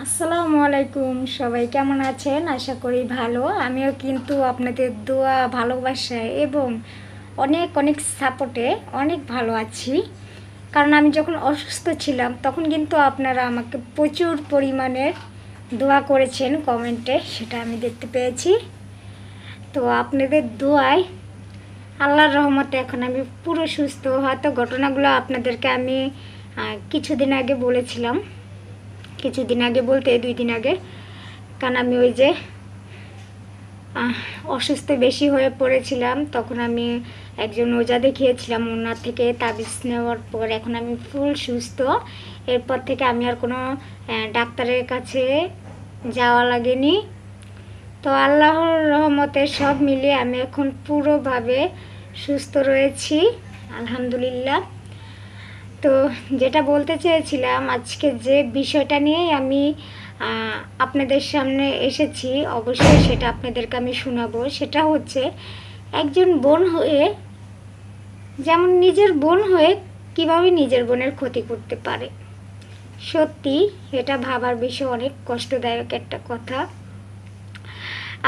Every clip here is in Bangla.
আসসালামু আলাইকুম, সবাই কেমন আছেন? আশা করি ভালো। আমিও কিন্তু আপনাদের দোয়া, ভালোবাসায় এবং অনেক অনেক সাপোর্টে অনেক ভালো আছি। কারণ আমি যখন অসুস্থ ছিলাম তখন কিন্তু আপনারা আমাকে প্রচুর পরিমাণে দোয়া করেছেন কমেন্টে, সেটা আমি দেখতে পেয়েছি। তো আপনাদের দোয়ায়, আল্লাহর রহমতে এখন আমি পুরো সুস্থ। হয়তো ঘটনাগুলো আপনাদেরকে আমি কিছুদিন আগে বলেছিলাম, কিছুদিন আগে বলতে 2 দিন আগে। কারণ আমি ওই যে অসুস্থ বেশি হয়ে পড়েছিলাম, তখন আমি একজন ওজা দেখিয়েছিলাম, ওনার থেকে তাবিজ নেওয়ার পর এখন আমি ফুল সুস্থ। এরপর থেকে আমি আর কোনো ডাক্তারের কাছে যাওয়া লাগেনি। তো আল্লাহর রহমতে সব মিলিয়ে আমি এখন পুরোভাবে সুস্থ রয়েছি, আলহামদুলিল্লাহ। তো যেটা বলতে চেয়েছিলাম, আজকে যে বিষয়টা নিয়েই আমি আপনাদের সামনে এসেছি, অবশ্যই সেটা আপনাদেরকে আমি শোনাবো। সেটা হচ্ছে, একজন বোন হয়ে, যেমন নিজের বোন হয়ে কিভাবে নিজের বোনের ক্ষতি করতে পারে। সত্যি এটা ভাবার বিষয়, অনেক কষ্টদায়ক একটা কথা।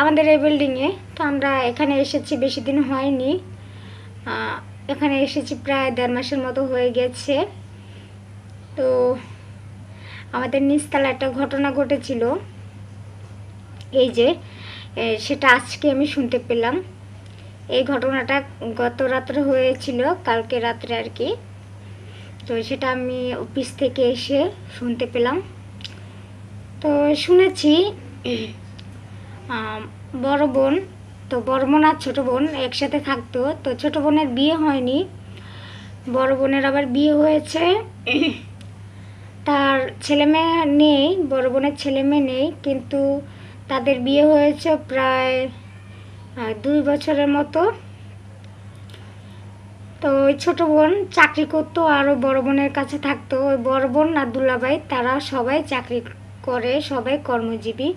আমাদের এই বিল্ডিংয়ে, তো আমরা এখানে এসেছি বেশি দিন হয়নি, এখানে এসেছি প্রায় 1.5 মাসের মতো হয়ে গেছে। তো আমাদের নিচতলা একটা ঘটনা ঘটেছিল, এই যে সেটা আজকে আমি শুনতে পেলাম। এই ঘটনাটা গত রাত্রে হয়েছিল, কালকে রাত্রে আর কি। তো সেটা আমি অফিস থেকে এসে শুনতে পেলাম। তো শুনেছি বড় বোন, তো বড় বোন আর ছোটো বোন একসাথে থাকতো। তো ছোটো বোনের বিয়ে হয়নি, বড় বোনের আবার বিয়ে হয়েছে। তার ছেলে মেয়ে নেই, বড় বোনের ছেলে মেয়ে নেই, কিন্তু তাদের বিয়ে হয়েছে প্রায় 2 বছরের মতো। তো ওই ছোটো বোন চাকরি করতো, আরও বড় বোনের কাছে থাকতো। ওই বড় বোন আর দুলাভাই তারা সবাই চাকরি করে, সবাই কর্মজীবী।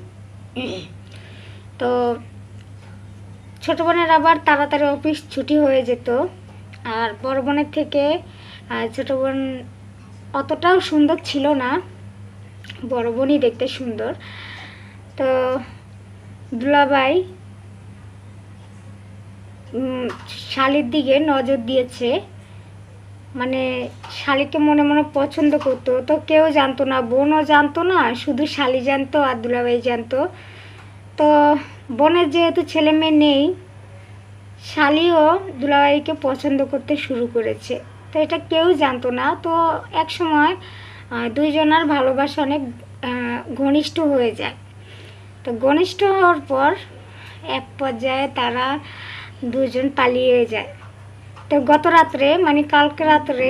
তো ছোটো বোনের আবার তাড়াতাড়ি অফিস ছুটি হয়ে যেত। আর বড় বোনের থেকে ছোটো বোন অতটাও সুন্দর ছিল না, বড় বোনই দেখতে সুন্দর। তো দুলাভাই শালির দিকে নজর দিয়েছে, মানে শালিকে মনে মনে পছন্দ করতো। তো কেউ জানতো না, বোনও জানতো না, শুধু শালি জানতো আর দুলাভাই জানতো। তো বোনের যেহেতু ছেলে মেয়ে নেই, শালিও দুলাভাইকে পছন্দ করতে শুরু করেছে। তো এটা কেউ জানতো না। তো এক সময় দুইজনার ভালোবাসা অনেক ঘনিষ্ঠ হয়ে যায়। তো ঘনিষ্ঠ হওয়ার পর এক পর্যায়ে তারা দুজন পালিয়ে যায়। তো গত রাত্রে, মানে কালকে রাত্রে,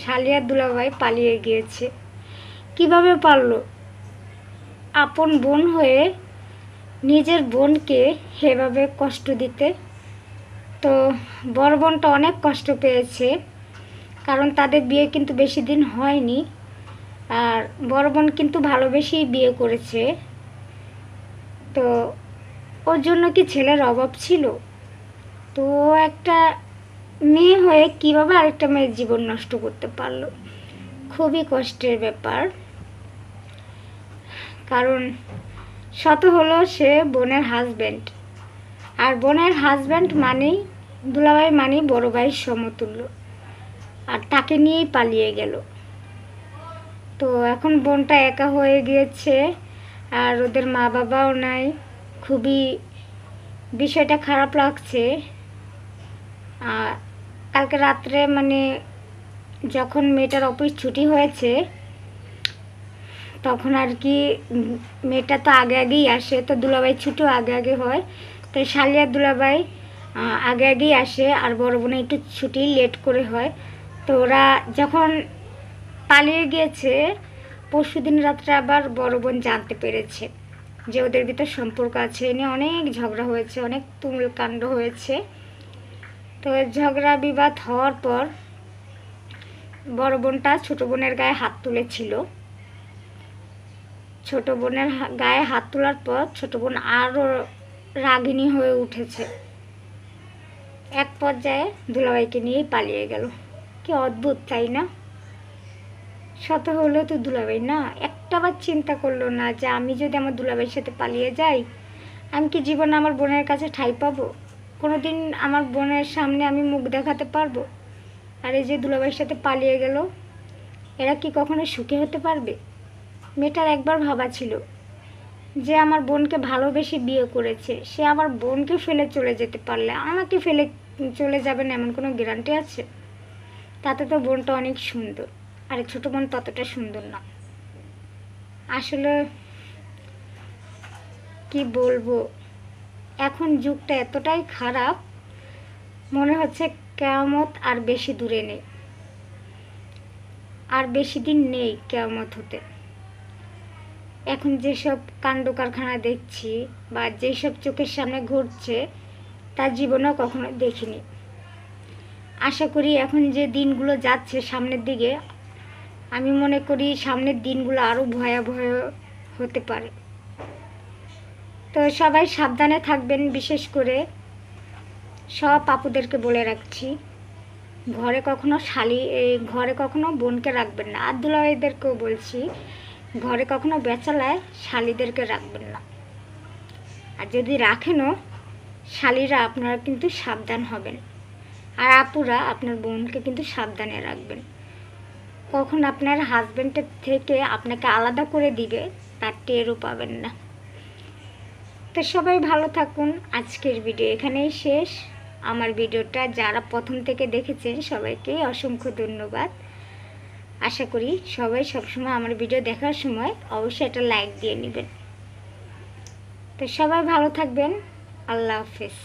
শালি আর দুলাভাই পালিয়ে গিয়েছে। কিভাবে পারলো? আপন বোন হয়ে নিজের বোনকে এভাবে কষ্ট দিতে। তো বড় বোনটা অনেক কষ্ট পেয়েছে, কারণ তাদের বিয়ে কিন্তু বেশি দিন হয়নি। আর বড় বোন কিন্তু ভালোবেসেই বিয়ে করেছে। তো ওর জন্য কি ছেলের অভাব ছিল? তো একটা মেয়ে হয়ে কীভাবে আরেকটা মেয়ের জীবন নষ্ট করতে পারলো? খুবই কষ্টের ব্যাপার। কারণ শত হলো সে বোনের হাজব্যান্ড, আর বোনের হাজব্যান্ড মানেই দুলাভাই, মানেই বড় ভাইয়ের সমতুল্য, আর তাকে নিয়েই পালিয়ে গেল। তো এখন বোনটা একা হয়ে গিয়েছে, আর ওদের মা বাবাও নাই। খুবই বিষয়টা খারাপ লাগছে। কালকে রাত্রে, মানে যখন মেয়েটার অফিস ছুটি হয়েছে, তখন আর কি মেয়েটা তো আগে আগেই আসে, তো দুলাভাই ছুটিও আগে আগে হয়। তো শালি আর দুলাভাই আগে আগেই আসে, আর বড় বোনে একটু ছুটি লেট করে হয়। তো ওরা যখন পালিয়ে গিয়েছে, পরশুদিন রাত্রে আবার বড় বোন জানতে পেরেছে যে ওদের ভিতর সম্পর্ক আছে। এ নিয়ে অনেক ঝগড়া হয়েছে, অনেক তুমুল কাণ্ড হয়েছে। তো ঝগড়া বিবাদ হওয়ার পর বড় বোনটা ছোটো বোনের গায়ে হাত তুলেছিল। ছোটো বোনের গায়ে হাত তোলার পর ছোটো বোন আরও রাগিনী হয়ে উঠেছে। এক পর্যায়ে দুলাভাইকে নিয়েই পালিয়ে গেল। কি অদ্ভুত, তাই না? শত হলেও তো দুলাভাই না, একটাবার চিন্তা করলো না যে আমি যদি আমার দুলাভাইয়ের সাথে পালিয়ে যাই, আমি কি জীবনে আমার বোনের কাছে ঠাঁই পাবো? কোনো দিন আমার বোনের সামনে আমি মুখ দেখাতে পারবো? আর এই যে দুলাভাইয়ের সাথে পালিয়ে গেল, এরা কি কখনো সুখে হতে পারবে? মেয়েটার একবার ভাবা ছিল যে আমার বোনকে ভালোবেসে বিয়ে করেছে, সে আমার বোনকে ফেলে চলে যেতে পারলে আমাকে ফেলে চলে যাবেন এমন কোনো গ্যারান্টি আছে? তাতে তো বোনটা অনেক সুন্দর, আর ছোটো বোন ততটা সুন্দর না। আসলে কি বলবো, এখন যুগটা এতটাই খারাপ, মনে হচ্ছে কেয়ামত আর বেশি দূরে নেই, আর বেশি দিন নেই কেয়ামত হতে। এখন যেসব কাণ্ড কারখানা দেখছি বা যেসব চোখের সামনে ঘটছে, তা জীবনেও কখনো দেখিনি। আশা করি এখন যে দিনগুলো যাচ্ছে সামনের দিকে, আমি মনে করি সামনের দিনগুলো আরও ভয়াবহ হতে পারে। তো সবাই সাবধানে থাকবেন, বিশেষ করে সব আপুদেরকে বলে রাখছি, ঘরে কখনো বোনকে রাখবেন না। আর দুলাভাইদেরকেও বলছি, ঘরে কখনো বেচালায় শালিদেরকে রাখবেন না। আর যদি রাখেনও শালিরা, আপনারা কিন্তু সাবধান হবেন। আর আপুরা আপনার বোনকে কিন্তু সাবধানে রাখবেন। কখন আপনার হাজব্যান্ডের থেকে আপনাকে আলাদা করে দিবে তার টেরও পাবেন না। তো সবাই ভালো থাকুন। আজকের ভিডিও এখানেই শেষ। আমার ভিডিওটা যারা প্রথম থেকে দেখেছেন সবাইকে অসংখ্য ধন্যবাদ। আশা করি সবাই সবসময় আমার ভিডিও দেখার সময় অবশ্যই একটা লাইক দিয়ে নেবেন। তো সবাই ভালো থাকবেন। আল্লাহ হাফেজ।